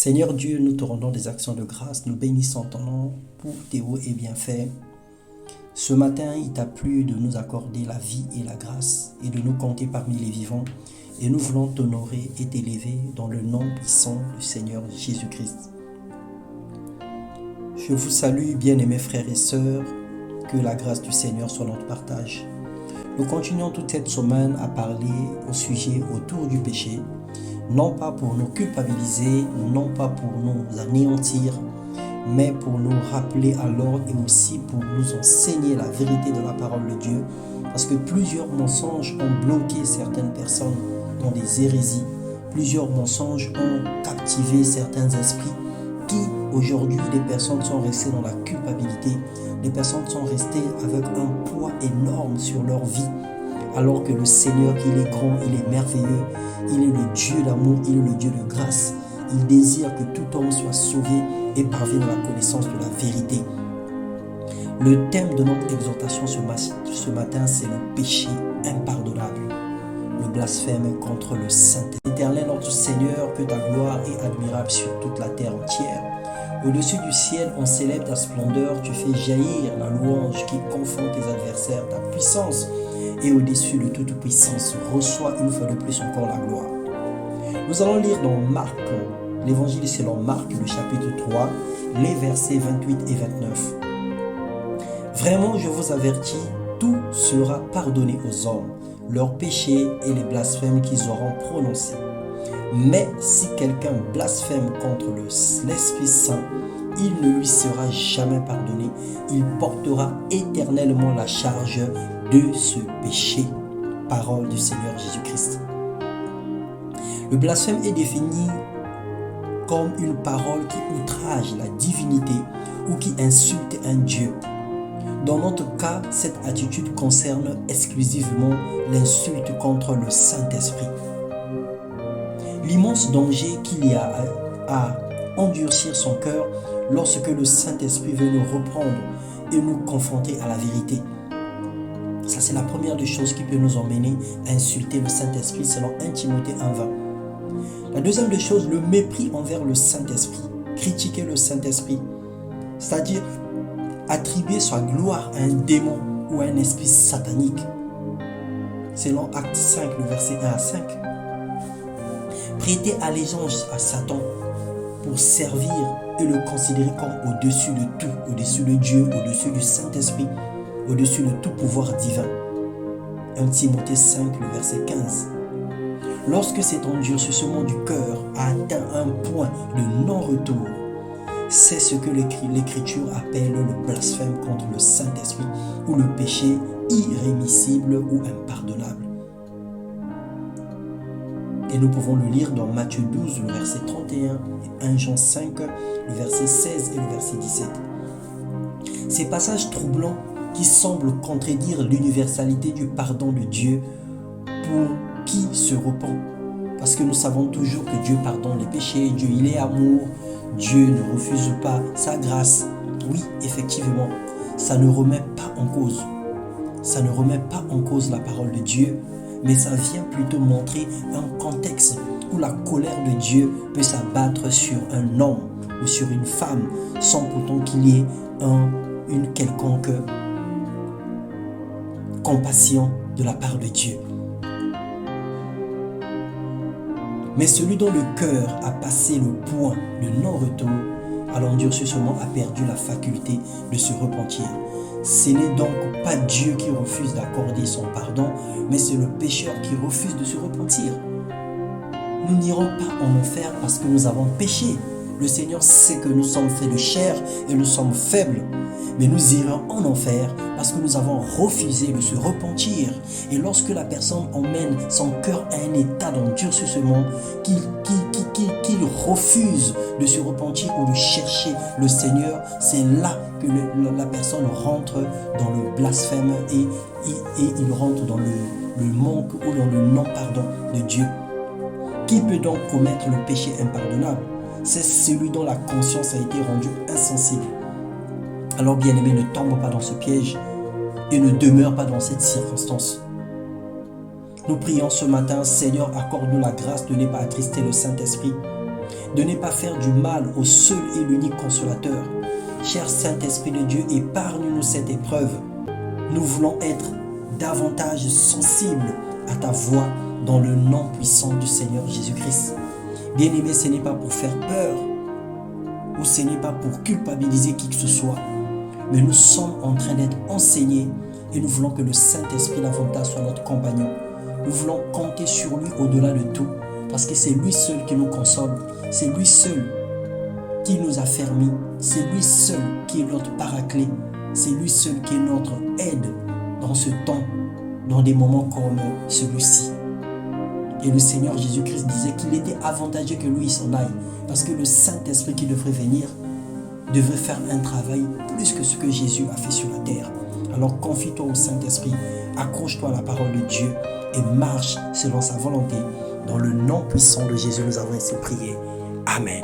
Seigneur Dieu, nous te rendons des actions de grâce, nous bénissons ton nom pour tes hauts et bienfaits. Ce matin, il t'a plu de nous accorder la vie et la grâce et de nous compter parmi les vivants. Et nous voulons t'honorer et t'élever dans le nom puissant du Seigneur Jésus-Christ. Je vous salue, bien-aimés frères et sœurs, que la grâce du Seigneur soit notre partage. Nous continuons toute cette semaine à parler au sujet autour du péché, non pas pour nous culpabiliser, non pas pour nous anéantir, mais pour nous rappeler à l'ordre et aussi pour nous enseigner la vérité de la parole de Dieu, parce que plusieurs mensonges ont bloqué certaines personnes dans des hérésies, plusieurs mensonges ont captivé certains esprits qui, aujourd'hui, les personnes sont restées dans la culpabilité, les personnes sont restées avec un poids énorme sur leur vie, alors que le Seigneur, il est grand, il est merveilleux, il est le Dieu d'amour, il est le Dieu de grâce. Il désire que tout homme soit sauvé et parvienne à la connaissance de la vérité. Le thème de notre exhortation ce matin, c'est le péché impardonnable, le blasphème contre le Saint-Esprit. Éternel notre Seigneur, que ta gloire est admirable sur toute la terre entière. Au-dessus du ciel, on célèbre ta splendeur, tu fais jaillir la louange qui confond tes adversaires, ta puissance. Et au-dessus de toute puissance, reçois une fois de plus encore la gloire. Nous allons lire dans Marc, l'évangile selon Marc, le chapitre 3, les versets 28 et 29. Vraiment, je vous avertis, tout sera pardonné aux hommes, leurs péchés et les blasphèmes qu'ils auront prononcés. Mais si quelqu'un blasphème contre l'Esprit Saint, il ne lui sera jamais pardonné. Il portera éternellement la charge de ce péché. Parole du Seigneur Jésus-Christ. Le blasphème est défini comme une parole qui outrage la divinité ou qui insulte un Dieu. Dans notre cas, cette attitude concerne exclusivement l'insulte contre le Saint-Esprit. L'immense danger qu'il y a à endurcir son cœur lorsque le Saint-Esprit veut nous reprendre et nous confronter à la vérité. Ça, c'est la première des choses qui peut nous emmener à insulter le Saint-Esprit selon 1 Timothée 1:20. La deuxième des choses, le mépris envers le Saint-Esprit. Critiquer le Saint-Esprit, c'est-à-dire attribuer sa gloire à un démon ou à un esprit satanique. Selon Acte 5, le verset 1 à 5. Prêter allégeance à Satan pour servir et le considérer comme au-dessus de tout, au-dessus de Dieu, au-dessus du Saint-Esprit, au-dessus de tout pouvoir divin. 1 Timothée 5, le verset 15. Lorsque cet endurcissement du cœur a atteint un point de non-retour, c'est ce que l'Écriture appelle le blasphème contre le Saint-Esprit ou le péché irrémissible ou impardonnable. Et nous pouvons le lire dans Matthieu 12, le verset 31, et 1 Jean 5, le verset 16 et le verset 17. Ces passages troublants qui semblent contredire l'universalité du pardon de Dieu pour qui se repent. Parce que nous savons toujours que Dieu pardonne les péchés, Dieu il est amour, Dieu ne refuse pas sa grâce. Oui, effectivement, ça ne remet pas en cause. Ça ne remet pas en cause la parole de Dieu, mais ça vient plutôt montrer un contexte où la colère de Dieu peut s'abattre sur un homme ou sur une femme sans pourtant qu'il y ait une quelconque compassion de la part de Dieu. Mais celui dont le cœur a passé le point de non-retour à l'endurcissement a perdu la faculté de se repentir. Ce n'est donc pas Dieu qui refuse d'accorder son pardon, mais c'est le pécheur qui refuse de se repentir. Nous n'irons pas en enfer parce que nous avons péché. Le Seigneur sait que nous sommes faits de chair et nous sommes faibles. Mais nous irons en enfer parce que nous avons refusé de se repentir. Et lorsque la personne emmène son cœur à un état d'endurcissement, qu'il refuse de se repentir ou de chercher le Seigneur, c'est là que la personne rentre dans le blasphème et il rentre dans le manque ou dans le non-pardon de Dieu. Qui peut donc commettre le péché impardonnable? C'est celui dont la conscience a été rendue insensible. Alors bien-aimé, ne tombe pas dans ce piège et ne demeure pas dans cette circonstance. Nous prions ce matin, Seigneur, accorde-nous la grâce de ne pas attrister le Saint-Esprit. de ne pas faire du mal au seul et l'unique consolateur. Cher Saint-Esprit de Dieu, épargne-nous cette épreuve. Nous voulons être davantage sensibles à ta voix dans le nom puissant du Seigneur Jésus-Christ. Bien-aimé, ce n'est pas pour faire peur ou ce n'est pas pour culpabiliser qui que ce soit, mais nous sommes en train d'être enseignés et nous voulons que le Saint-Esprit davantage soit notre compagnon. Nous voulons compter sur lui au-delà de tout, parce que c'est lui seul qui nous console, c'est lui seul qui nous a fermis, c'est lui seul qui est notre paraclet, c'est lui seul qui est notre aide dans ce temps, dans des moments comme celui-ci. Et le Seigneur Jésus-Christ disait qu'il était avantageux que lui s'en aille, parce que le Saint-Esprit qui devrait venir devrait faire un travail plus que ce que Jésus a fait sur la terre. Alors confie-toi au Saint-Esprit, accroche-toi à la parole de Dieu et marche selon sa volonté. Dans le nom puissant de Jésus, nous avons ainsi prié. Amen.